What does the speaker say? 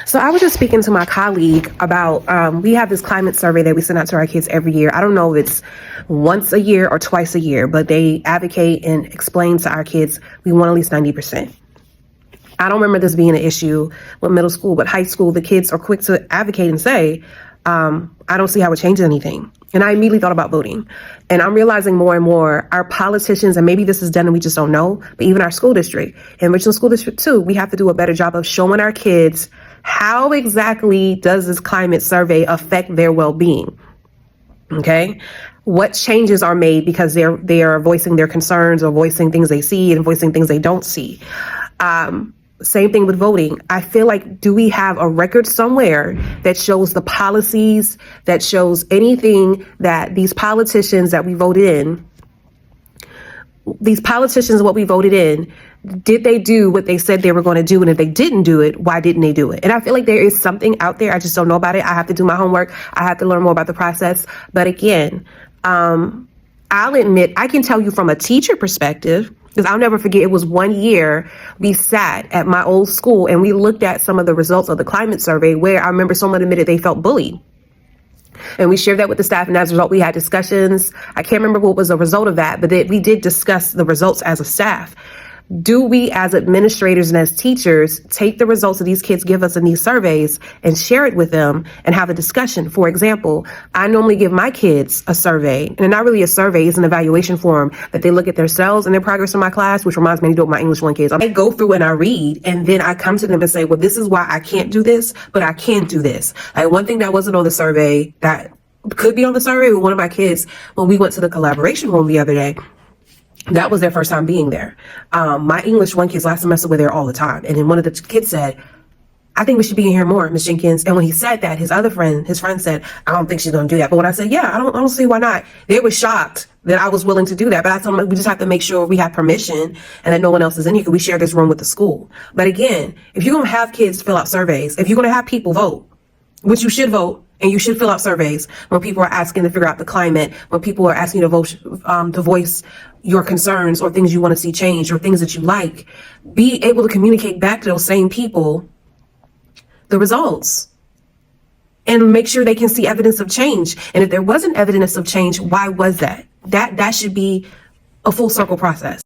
So I was just speaking to my colleague about, we have this climate survey that we send out to our kids every year. I don't know if it's once a year or twice a year, but they advocate and explain to our kids, we want at least 90%. I don't remember this being an issue with middle school, but high school, the kids are quick to advocate and say, I don't see how it changes anything. And I immediately thought about voting. And I'm realizing more and more our politicians, and maybe this is done and we just don't know, but even our school district and Richland School District too, we have to do a better job of showing our kids how exactly does this climate survey affect their well-being. Okay. What changes are made because they are voicing their concerns or voicing things they see and voicing things they don't see. Same thing with voting. I feel like, do we have a record somewhere that shows the policies, that shows anything that these politicians that we voted in, what we voted in, did they do what they said they were going to do? And if they didn't do it, why didn't they do it? And I feel like there is something out there. I just don't know about it. I have to do my homework. I have to learn more about the process. But again, I'll admit, I can tell you from a teacher perspective, because I'll never forget, it was 1 year we sat at my old school and we looked at some of the results of the climate survey where I remember someone admitted they felt bullied. And we shared that with the staff, and as a result, we had discussions. I can't remember what was the result of that, but we did discuss the results as a staff. Do we as administrators and as teachers take the results that these kids give us in these surveys and share it with them and have a discussion? For example, I normally give my kids a survey, and not really a survey, it's an evaluation form that they look at themselves and their progress in my class, which reminds me to do with my English 1 kids. I go through and I read, and then I come to them and say, well, this is why I can't do this, but I can do this. Like, one thing that wasn't on the survey that could be on the survey with one of my kids, when we went to the collaboration room the other day, that was their first time being there. My English 1 kids last semester were there all the time. And then one of the kids said, I think we should be in here more, Ms. Jenkins. And when he said that, his friend said, I don't think she's going to do that. But when I said, yeah, I don't see why not, they were shocked that I was willing to do that. But I told them, we just have to make sure we have permission and that no one else is in here because we share this room with the school. But again, if you're going to have kids fill out surveys, if you're going to have people vote, which you should vote, and you should fill out surveys when people are asking to figure out the climate, when people are asking you to vote, to voice your concerns or things you want to see change or things that you like, be able to communicate back to those same people the results and make sure they can see evidence of change. And if there wasn't evidence of change, why was that? That should be a full circle process.